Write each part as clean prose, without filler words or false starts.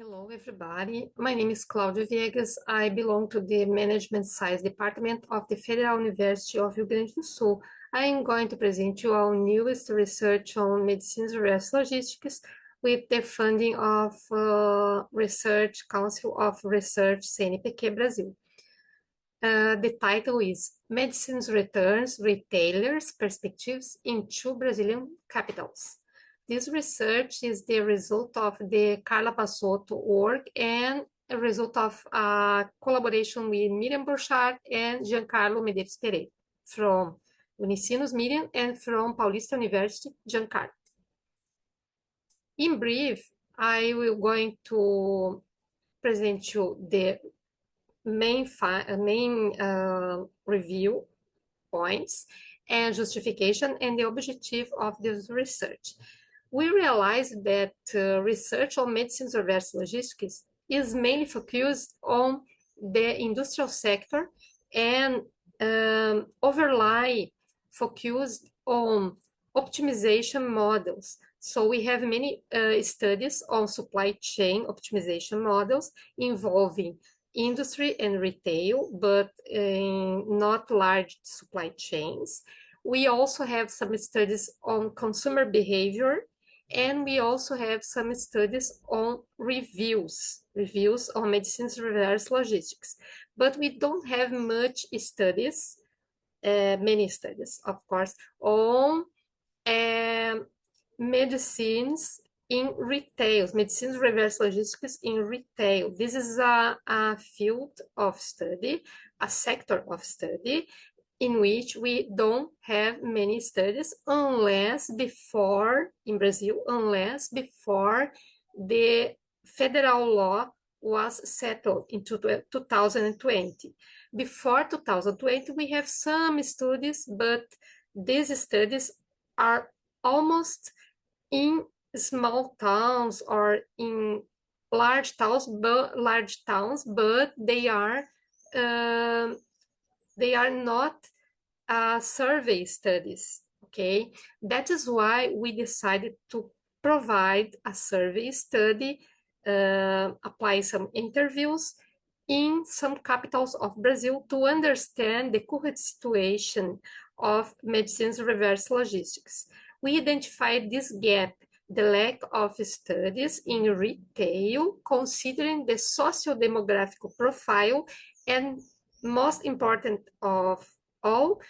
Hello, everybody. My name is Claudia Viegas. I belong to the Management Science Department of the Federal University of Rio Grande do Sul. I am going to present you our newest research on medicine's reverse logistics with the funding of Research Council of Research CNPq Brasil. The title is Medicine's Returns, Retailers' Perspectives in Two Brazilian Capitals. This research is the result of the Carla Bassotto work and a result of a collaboration with Miriam Borchardt and Giancarlo Medeiros Pereira from Unicinos Miriam and from Paulista University, Giancarlo. In brief, I will going to present you the main review points and justification and the objective of this research. We realized that research on medicine's reverse logistics is mainly focused on the industrial sector and overlay focused on optimization models. So we have many studies on supply chain optimization models involving industry and retail, but not large supply chains. We also have some studies on consumer behavior, and we also have some studies on reviews on medicine's reverse logistics. But we don't have much studies, many studies, of course, on medicines in retail, medicine's reverse logistics in retail. This is a field of study, a sector of study in which we don't have many studies unless before, in Brazil, unless before the federal law was settled in 2020. Before 2020, we have some studies, but these studies are almost in small towns or in large towns, but they are not survey studies. Okay, that is why we decided to provide a survey study, apply some interviews in some capitals of Brazil to understand the current situation of medicine's reverse logistics. We identified this gap, the lack of studies in retail, considering the socio-demographic profile, and most important of all,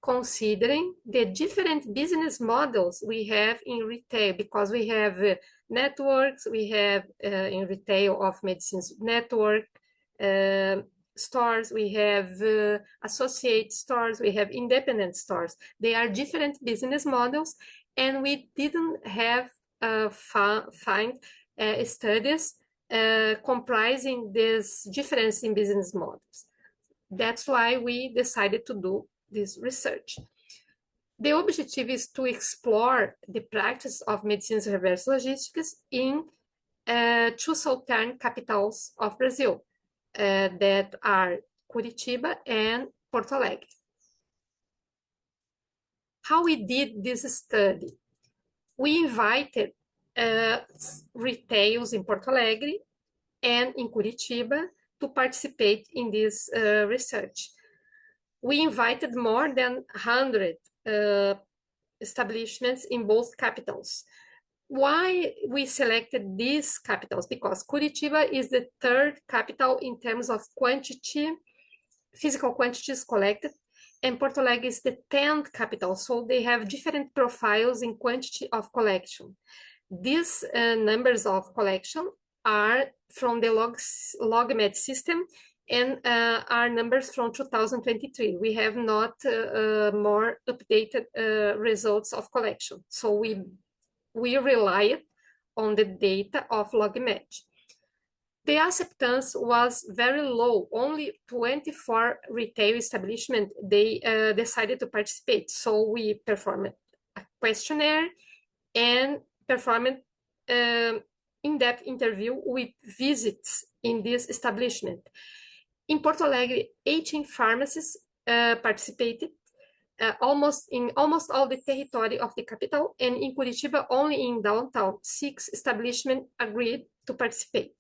considering the different business models we have in retail, because we have networks, we have in retail of medicines network, stores, we have associate stores, we have independent stores. They are different business models, and we didn't have find studies comprising this difference in business models. That's why we decided to do this research. The objective is to explore the practice of medicine's reverse logistics in two southern capitals of Brazil, that are Curitiba and Porto Alegre. How we did this study? We invited retails in Porto Alegre and in Curitiba to participate in this research. We invited more than 100 establishments in both capitals. Why we selected these capitals? Because Curitiba is the third capital in terms of quantity, physical quantities collected, and Porto Alegre is the 10th capital, so they have different profiles in quantity of collection. These numbers of collection are from the LogMed system and are numbers from 2023. We have not more updated results of collection, so we relied on the data of LogMed. The acceptance was very low. Only 24 retail establishments, they decided to participate. So we performed a questionnaire and performed in-depth interview with visits in this establishment. In Porto Alegre, 18 pharmacies participated. almost all the territory of the capital, and in Curitiba, only in downtown, 6 establishments agreed to participate.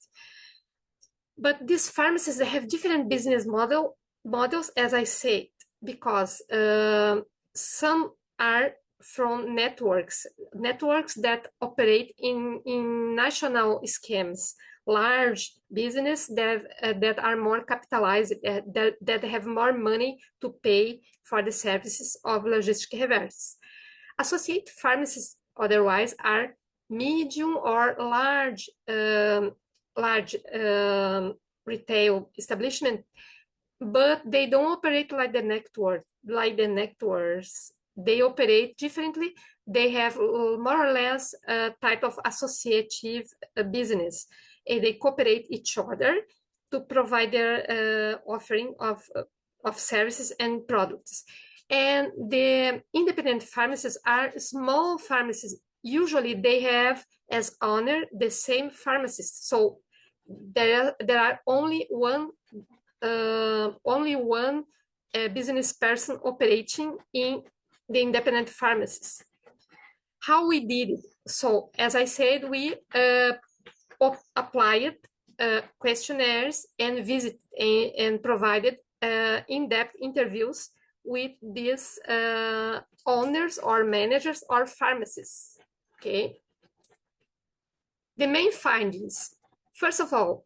But these pharmacies, they have different business models, as I said, because some are from networks that operate in national schemes, large business that are more capitalized, that have more money to pay for the services of logistic reverse. Associate pharmacies, otherwise, are medium or large retail establishment, but they don't operate like the networks. They operate differently. They have more or less a type of associative business, and they cooperate each other to provide their offering of services and products. And the independent pharmacies are small pharmacies. Usually they have as owner the same pharmacist. So there are only one business person operating in the independent pharmacies. How we did it? So as I said, we applied questionnaires and visit and provided in-depth interviews with these owners or managers or pharmacists. Okay. The main findings. First of all,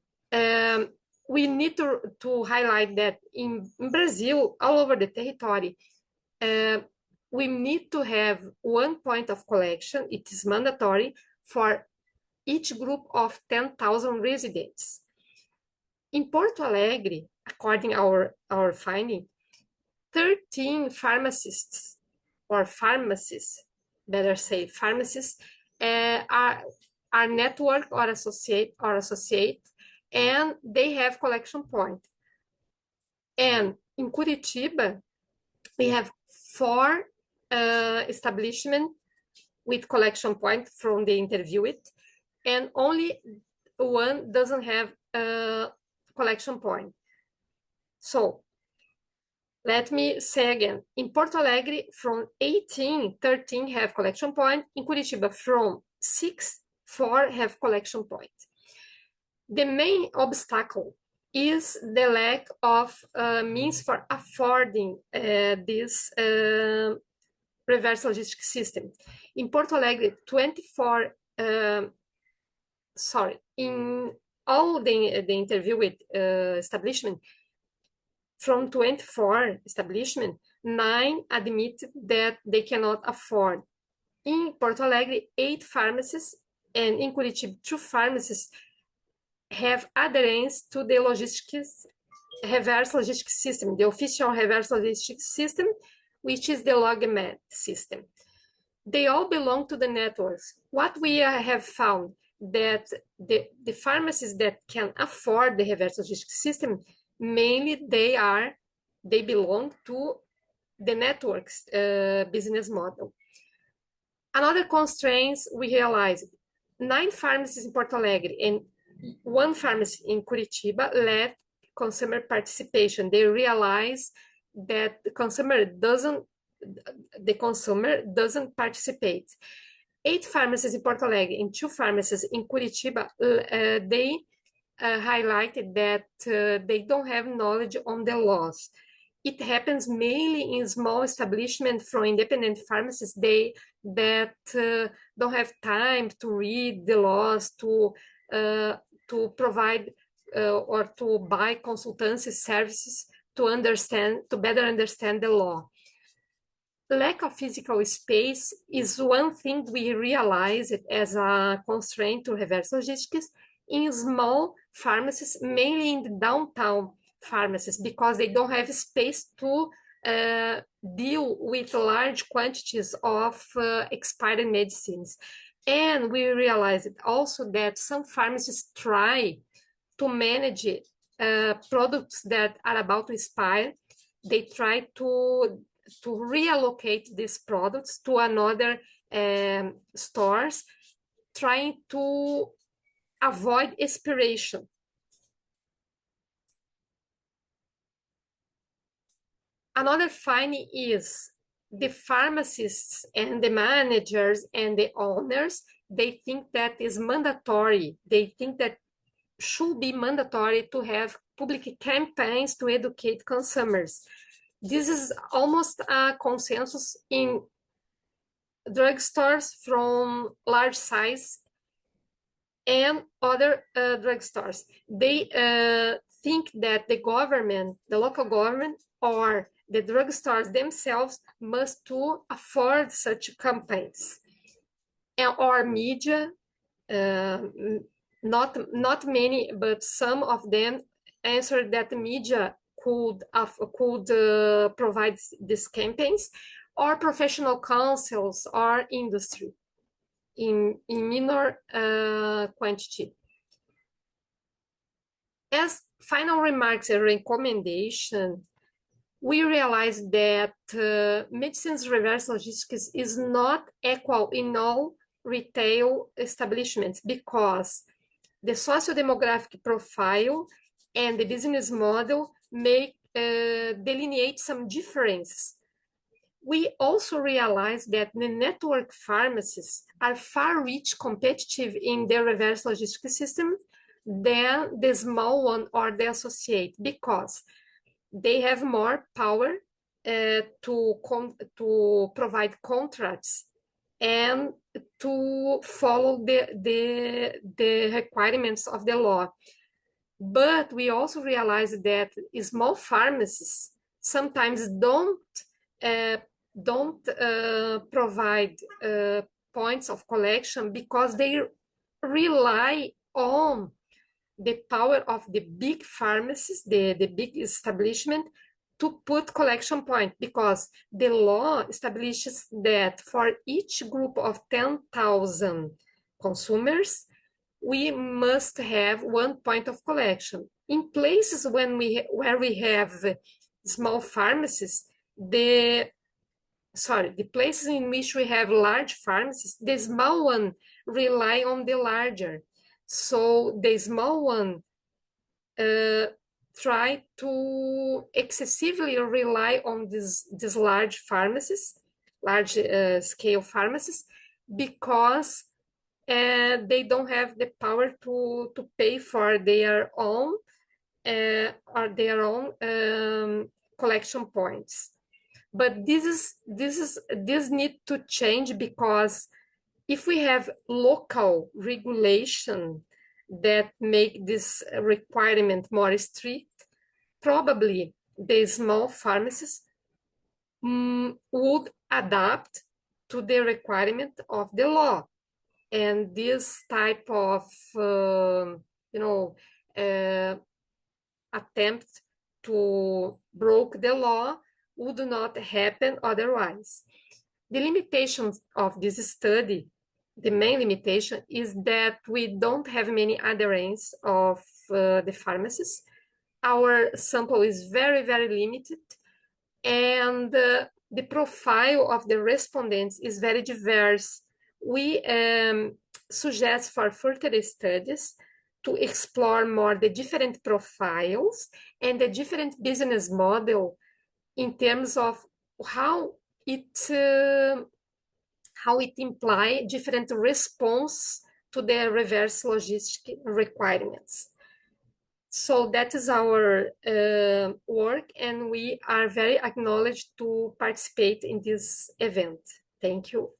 we need to highlight that in Brazil, all over the territory, we need to have one point of collection. It is mandatory for each group of 10,000 residents. In Porto Alegre, according to our finding, 13 pharmacists, or pharmacists, better say pharmacists, are network or associate, and they have collection point. And in Curitiba, we have 4 establishments with collection point from the interviewed, and only one doesn't have a collection point. So let me say again, in Porto Alegre, from 18, 13 have collection point. In Curitiba, from 6, 4 have collection point. The main obstacle is the lack of means for affording this reverse logistics system. In Porto Alegre, in all the interviewed establishment, from 24 establishment, 9 admitted that they cannot afford. In Porto Alegre, 8 pharmacies, and in Curitiba, 2 pharmacies have adherence to the reverse logistics system, the official reverse logistics system, which is the LogMed system. They all belong to the networks. What we have found that the pharmacies that can afford the reverse logistics system, mainly they belong to the network's business model. Another constraints we realized, 9 pharmacies in Porto Alegre and 1 pharmacy in Curitiba led consumer participation. They realized that the consumer doesn't participate. 8 pharmacies in Porto Alegre and 2 pharmacies in Curitiba, they highlighted that they don't have knowledge on the laws. It happens mainly in small establishments from independent pharmacies that don't have time to read the laws, to provide or to buy consultancy services to better understand the law. Lack of physical space is one thing we realized as a constraint to reverse logistics in small pharmacies, mainly in the downtown pharmacies, because they don't have space to deal with large quantities of expired medicines. And we realized also that some pharmacies try to manage products that are about to expire. They try to reallocate these products to another stores, trying to avoid expiration. Another finding is the pharmacists and the managers and the owners, they think that is mandatory. They think that should be mandatory to have public campaigns to educate consumers. This is almost a consensus in drugstores from large size and other drugstores. They think that the government, the local government, or the drugstores themselves must to afford such campaigns. And or media, not many, but some of them answered that the media could provide these campaigns, or professional councils or industry in minor quantity. As final remarks and recommendation, we realize that medicine's reverse logistics is not equal in all retail establishments because the socio-demographic profile and the business model may delineate some differences. We also realize that the network pharmacies are far reach competitive in their reverse logistics system than the small one or the associate because they have more power to provide contracts and to follow the requirements of the law. But we also realize that small pharmacies sometimes don't provide points of collection because they rely on the power of the big pharmacies, the big establishment, to put collection point because the law establishes that for each group of 10,000 consumers, we must have one point of collection. In places where we have small pharmacies, the places in which we have large pharmacies, the small one rely on the larger. So the small one try to excessively rely on these large pharmacies, large scale pharmacies, because they don't have the power to pay for their own collection points. But this need to change because if we have local regulation that make this requirement more strict, probably the small pharmacies would adapt to the requirement of the law. And this type of, attempt to break the law would not happen otherwise. The limitations of this study, the main limitation is that we don't have many adherents of the pharmacies. Our sample is very, very limited, and the profile of the respondents is very diverse. We suggest for further studies to explore more the different profiles and the different business model in terms of how it imply different response to the reverse logistic requirements. So that is our work, and we are very acknowledged to participate in this event. Thank you.